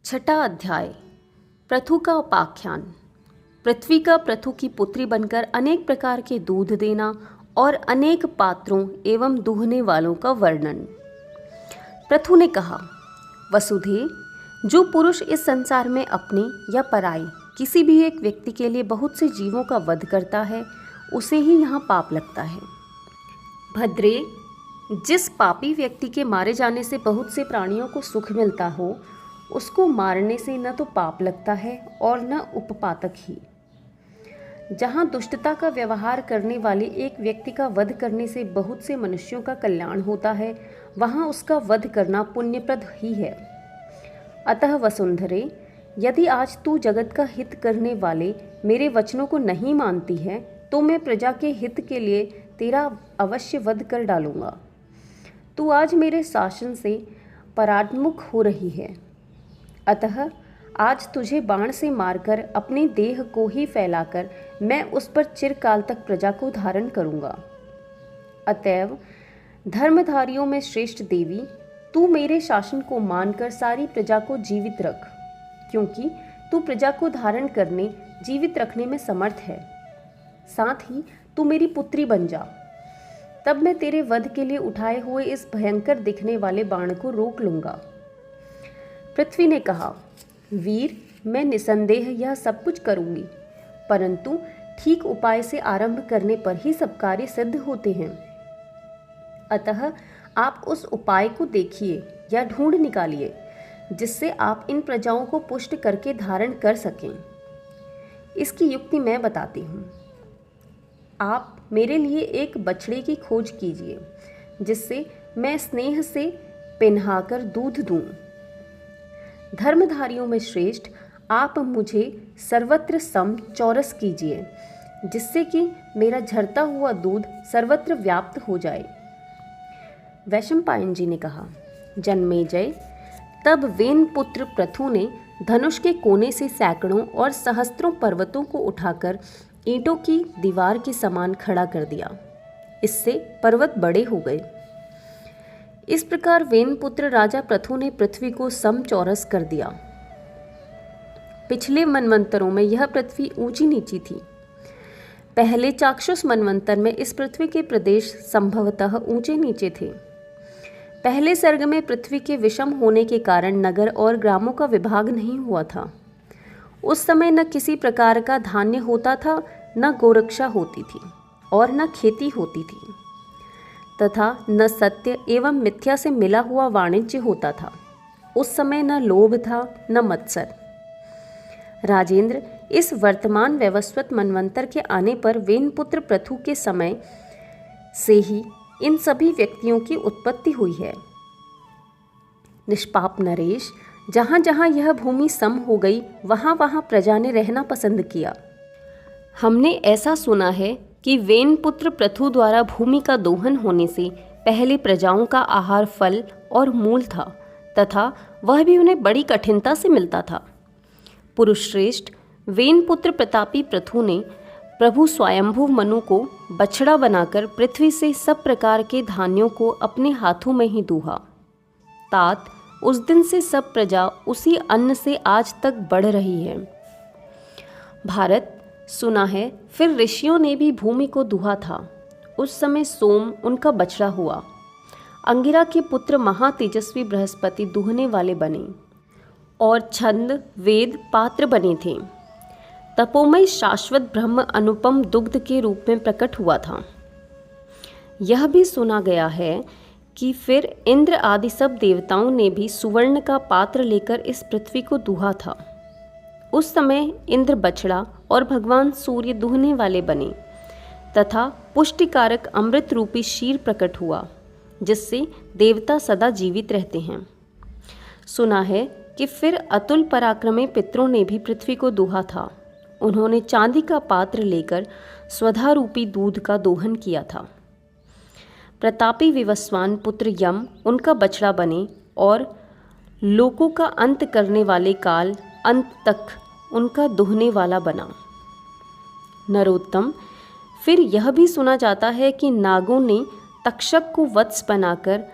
छठा अध्याय। पृथु का उपाख्यान। पृथ्वी का पृथु की पुत्री बनकर अनेक प्रकार के दूध देना और अनेक पात्रों एवं दूहने वालों का वर्णन। पृथु ने कहा, वसुधे, जो पुरुष इस संसार में अपने या पराई किसी भी एक व्यक्ति के लिए बहुत से जीवों का वध करता है, उसे ही यहाँ पाप लगता है। भद्रे, जिस पापी व्यक्ति के मारे जाने से बहुत से प्राणियों को सुख मिलता हो, उसको मारने से न तो पाप लगता है और न उपपातक ही। जहाँ दुष्टता का व्यवहार करने वाले एक व्यक्ति का वध करने से बहुत से मनुष्यों का कल्याण होता है, वहाँ उसका वध करना पुण्यप्रद ही है। अतः वसुंधरे, यदि आज तू जगत का हित करने वाले मेरे वचनों को नहीं मानती है, तो मैं प्रजा के हित के लिए तेरा अवश्य वध कर डालूंगा। तू आज मेरे शासन से परान्मुख हो रही है, अतः आज तुझे बाण से मारकर अपने देह को ही फैलाकर मैं उस पर चिरकाल तक प्रजा को धारण करूंगा। अतएव धर्मधारियों में श्रेष्ठ देवी, तू मेरे शासन को मानकर सारी प्रजा को जीवित रख, क्योंकि तू प्रजा को धारण करने, जीवित रखने में समर्थ है। साथ ही तू मेरी पुत्री बन जा, तब मैं तेरे वध के लिए उठाए हुए इस भयंकर दिखने वाले बाण को रोक लूंगा। पृथ्वी ने कहा, वीर, मैं निसंदेह यह सब कुछ करूंगी, परंतु ठीक उपाय से आरंभ करने पर ही सब कार्य सिद्ध होते हैं। अतः आप उस उपाय को देखिए या ढूंढ निकालिए, जिससे आप इन प्रजाओं को पुष्ट करके धारण कर सकें। इसकी युक्ति मैं बताती हूँ। आप मेरे लिए एक बछड़े की खोज कीजिए, जिससे मैं स्नेह से पिन्हाकर दूध दूं। धर्मधारियों में श्रेष्ठ, आप मुझे सर्वत्र सम चौरस कीजिए, जिससे कि मेरा झरता हुआ दूध सर्वत्र व्याप्त हो जाए। वैशंपायन जी ने कहा, जन्मेजय, तब वेन पुत्र पृथु ने धनुष के कोने से सैकड़ों और सहस्त्रों पर्वतों को उठाकर ईंटों की दीवार के समान खड़ा कर दिया। इससे पर्वत बड़े हो गए। इस प्रकार वेन पुत्र राजा पृथु ने पृथ्वी को समचौरस कर दिया। पिछले मनवंतरों में यह पृथ्वी ऊंची नीची थी। पहले चाक्षुष मनवंतर में इस पृथ्वी के प्रदेश संभवतः ऊंचे नीचे थे। पहले सर्ग में पृथ्वी के विषम होने के कारण नगर और ग्रामों का विभाग नहीं हुआ था। उस समय न किसी प्रकार का धान्य होता था, न गोरक्षा होती थी और न खेती होती थी, तथा न सत्य एवं मिथ्या से मिला हुआ वाणिज्य होता था। उस समय न लोभ था न मत्सर। राजेंद्र, इस वर्तमान वैवस्वत मनवंतर के आने पर वेनपुत्र पृथु के समय से ही इन सभी व्यक्तियों की उत्पत्ति हुई है। निष्पाप नरेश, जहाँ जहाँ यह भूमि सम हो गई, वहाँ वहाँ प्रजा ने रहना पसंद किया। हमने ऐसा सुना है कि वेन पुत्र पृथु द्वारा भूमि का दोहन होने से पहले प्रजाओं का आहार फल और मूल था, तथा वह भी उन्हें बड़ी कठिनता से मिलता था। पुरुष श्रेष्ठ, वेन पुत्र प्रतापी पृथु ने प्रभु स्वयंभू मनु को बछड़ा बनाकर पृथ्वी से सब प्रकार के धान्यों को अपने हाथों में ही दूहा। तात उस दिन से सब प्रजा उसी अन्न से आज तक बढ़ रही है। भारत, सुना है फिर ऋषियों ने भी भूमि को दूहा था। उस समय सोम उनका बछड़ा हुआ। अंगिरा के पुत्र महातेजस्वी बृहस्पति दूहने वाले बने और छंद वेद पात्र बने थे। तपोमय शाश्वत ब्रह्म अनुपम दुग्ध के रूप में प्रकट हुआ था। यह भी सुना गया है कि फिर इंद्र आदि सब देवताओं ने भी सुवर्ण का पात्र लेकर इस पृथ्वी को दूहा था। उस समय इंद्र बछड़ा और भगवान सूर्य दूहने वाले बने, तथा पुष्टिकारक अमृत रूपी क्षीर प्रकट हुआ, जिससे देवता सदा जीवित रहते हैं। सुना है कि फिर अतुल पराक्रमी पितरों ने भी पृथ्वी को दूहा था। उन्होंने चांदी का पात्र लेकर स्वधा रूपी दूध का दोहन किया था। प्रतापी विवस्वान पुत्र यम उनका बछड़ा बने और लोकों का अंत करने वाले काल अंत तक उनका दुहने वाला बना। नरोत्तम, फिर यह भी सुना जाता है कि नागों ने तक्षक को वत्स बनाकर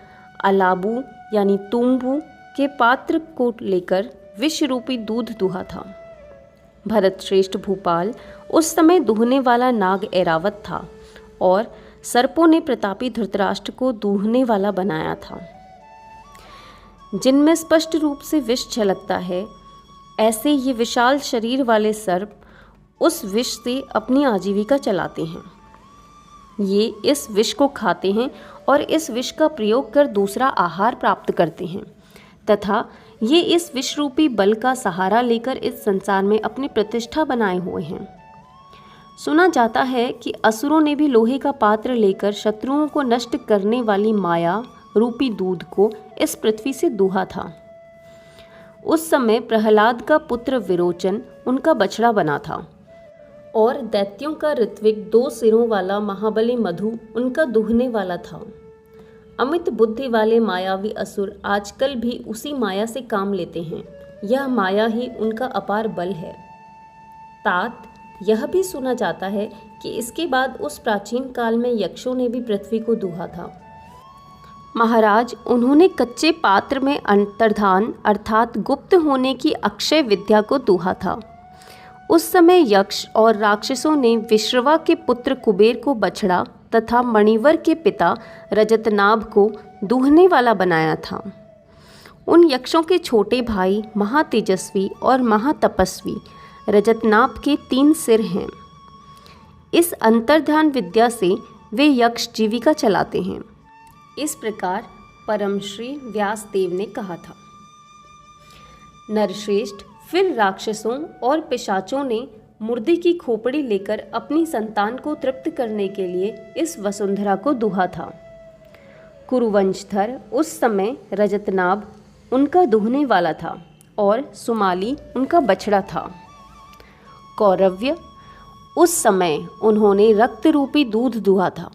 अलाबू यानी तुम्बू के पात्र को लेकर विष रूपी दूध दुहा था। भरत श्रेष्ठ भूपाल उस समय दूहने वाला नाग ऐरावत था और सर्पों ने प्रतापी धृतराष्ट्र को दूहने वाला बनाया था। जिनमें स्पष्ट रूप से विष झलकता है, ऐसे ये विशाल शरीर वाले सर्प उस विष से अपनी आजीविका चलाते हैं। ये इस विष को खाते हैं और इस विष का प्रयोग कर दूसरा आहार प्राप्त करते हैं तथा ये इस विष रूपी बल का सहारा लेकर इस संसार में अपनी प्रतिष्ठा बनाए हुए हैं। सुना जाता है कि असुरों ने भी लोहे का पात्र लेकर शत्रुओं को नष्ट करने वाली माया रूपी दूध को इस पृथ्वी से दूहा था। उस समय प्रहलाद का पुत्र विरोचन उनका बछड़ा बना था और दैत्यों का ऋत्विक 2 सिरों वाला महाबली मधु उनका दूहने वाला था। अमित बुद्धि वाले मायावी असुर आजकल भी उसी माया से काम लेते हैं। यह माया ही उनका अपार बल है। तात यह भी सुना जाता है कि इसके बाद उस प्राचीन काल में यक्षों ने भी पृथ्वी को दूहा था। महाराज, उन्होंने कच्चे पात्र में अंतर्धान अर्थात गुप्त होने की अक्षय विद्या को दूहा था। उस समय यक्ष और राक्षसों ने विश्रवा के पुत्र कुबेर को बछड़ा तथा मणिवर के पिता रजतनाभ को दूहने वाला बनाया था। उन यक्षों के छोटे भाई महातेजस्वी और महातपस्वी रजतनाभ के 3 सिर हैं। इस अंतर्धान विद्या से वे यक्ष जीविका चलाते हैं। इस प्रकार परमश्री व्यासदेव ने कहा था। नरश्रेष्ठ, फिर राक्षसों और पिशाचों ने मुर्दे की खोपड़ी लेकर अपनी संतान को तृप्त करने के लिए इस वसुंधरा को दूहा था। कुरुवंशधर उस समय रजतनाभ उनका दूहने वाला था और सुमाली उनका बछड़ा था। कौरव्य, उस समय उन्होंने रक्त रूपी दूध दुहा था।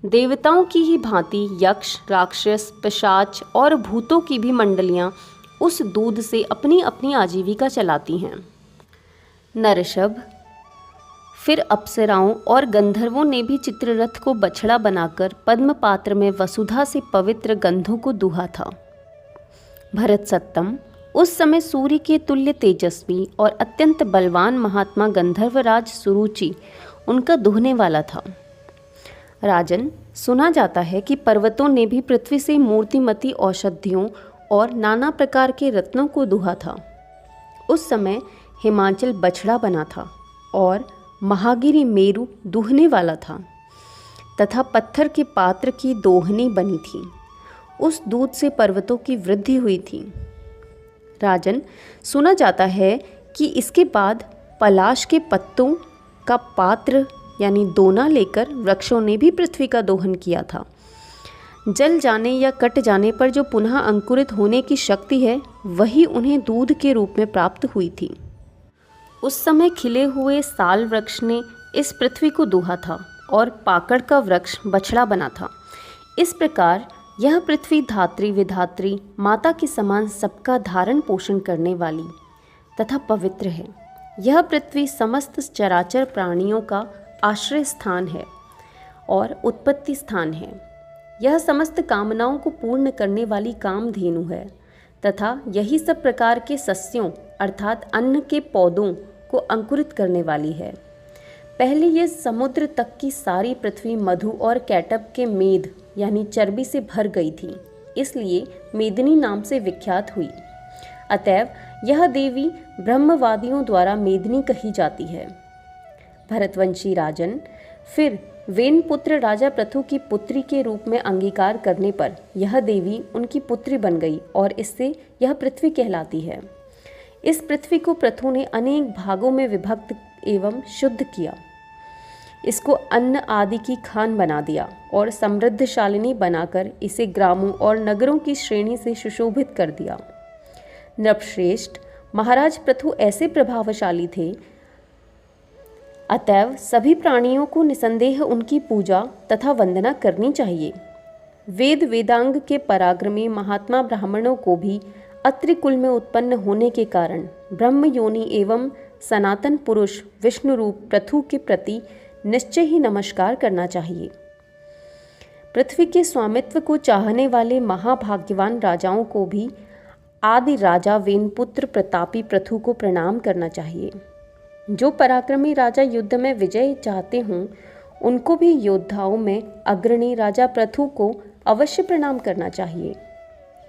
देवताओं की ही भांति यक्ष, राक्षस, पिशाच और भूतों की भी मंडलियां उस दूध से अपनी अपनी आजीविका चलाती हैं। नरषभ, फिर अप्सराओं और गंधर्वों ने भी चित्ररथ को बछड़ा बनाकर पद्म पात्र में वसुधा से पवित्र गंधों को दूहा था। भरत सत्तम, उस समय सूर्य के तुल्य तेजस्वी और अत्यंत बलवान महात्मा गंधर्वराज सुरुचि उनका दूहने वाला था। राजन, सुना जाता है कि पर्वतों ने भी पृथ्वी से मूर्तिमती औषधियों और नाना प्रकार के रत्नों को दूहा था। उस समय हिमाचल बछड़ा बना था और महागिरी मेरु दूहने वाला था तथा पत्थर के पात्र की दोहनी बनी थी। उस दूध से पर्वतों की वृद्धि हुई थी। राजन, सुना जाता है कि इसके बाद पलाश के पत्तों का पात्र यानी दोना लेकर वृक्षों ने भी पृथ्वी का दोहन किया था। जल जाने या कट जाने पर जो पुनः अंकुरित होने की शक्ति है, वही उन्हें दूध के रूप में प्राप्त हुई थी। उस समय खिले हुए साल वृक्ष ने इस पृथ्वी को दूहा था और पाकड़ का वृक्ष बछड़ा बना था। इस प्रकार यह पृथ्वी धात्री विधात्री माता के समान सबका धारण पोषण करने वाली तथा पवित्र है। यह पृथ्वी समस्त चराचर प्राणियों का आश्रय स्थान है और उत्पत्ति स्थान है। यह समस्त कामनाओं को पूर्ण करने वाली कामधेनु है तथा यही सब प्रकार के सस्यों अर्थात अन्न के पौधों को अंकुरित करने वाली है। पहले यह समुद्र तक की सारी पृथ्वी मधु और कैटब के मेद यानी चर्बी से भर गई थी, इसलिए मेदिनी नाम से विख्यात हुई। अतएव यह देवी ब्रह्मवादियों द्वारा मेदिनी कही जाती है। भरतवंशी राजन, फिर वेनपुत्र राजा प्रथु की पुत्री के रूप में अंगीकार करने पर यह देवी उनकी पुत्री बन गई और इससे यह पृथ्वी कहलाती है। इस पृथ्वी को प्रथु ने अनेक भागों में विभक्त एवं शुद्ध किया। इसको अन्न आदि की खान बना दिया और समृद्धशालिनी बनाकर इसे ग्रामों और नगरों की श्रेणी से सुशोभित कर दिया। नृपश्रेष्ठ, महाराज प्रथु ऐसे प्रभावशाली थे, अतएव सभी प्राणियों को निसंदेह उनकी पूजा तथा वंदना करनी चाहिए। वेद वेदांग के पराक्रमी महात्मा ब्राह्मणों को भी अत्रि कुल में उत्पन्न होने के कारण ब्रह्म योनि एवं सनातन पुरुष विष्णु रूप प्रथु के प्रति निश्चय ही नमस्कार करना चाहिए। पृथ्वी के स्वामित्व को चाहने वाले महाभाग्यवान राजाओं को भी आदि राजा वेनपुत्र प्रतापी पृथु को प्रणाम करना चाहिए। जो पराक्रमी राजा युद्ध में विजय चाहते हों उनको भी योद्धाओं में अग्रणी राजा पृथु को अवश्य प्रणाम करना चाहिए।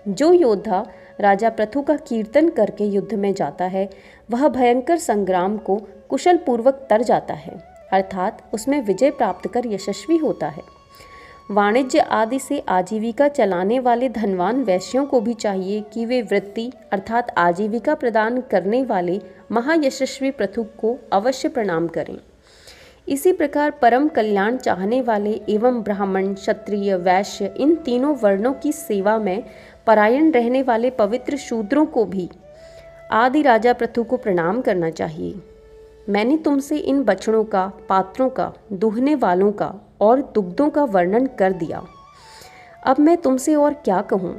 जो योद्धा राजा पृथु का कीर्तन करके युद्ध में जाता है वह भयंकर संग्राम को कुशल पूर्वक तर जाता है, अर्थात उसमें विजय प्राप्त कर यशस्वी होता है। वाणिज्य आदि से आजीविका चलाने वाले धनवान वैश्यों को भी चाहिए कि वे वृत्ति अर्थात आजीविका प्रदान करने वाले महायशस्वी पृथु को अवश्य प्रणाम करें। इसी प्रकार परम कल्याण चाहने वाले एवं ब्राह्मण, क्षत्रिय, वैश्य इन तीनों वर्णों की सेवा में परायण रहने वाले पवित्र शूद्रों को भी आदि राजा पृथु को प्रणाम करना चाहिए। मैंने तुमसे इन बछड़ों का, पात्रों का, दूहने वालों का और दुग्धों का वर्णन कर दिया। अब मैं तुमसे और क्या कहूँ।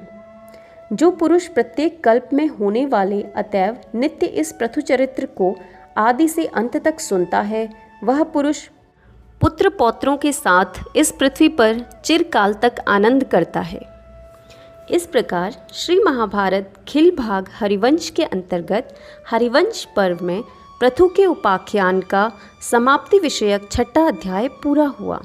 जो पुरुष प्रत्येक कल्प में होने वाले अतएव नित्य इस पृथु चरित्र को आदि से अंत तक सुनता है वह पुरुष पुत्र पौत्रों के साथ इस पृथ्वी पर चिरकाल तक आनंद करता है। इस प्रकार श्री महाभारत खिल भाग हरिवंश के अंतर्गत हरिवंश पर्व में पृथु के उपाख्यान का समाप्ति विषयक 6वां अध्याय पूरा हुआ।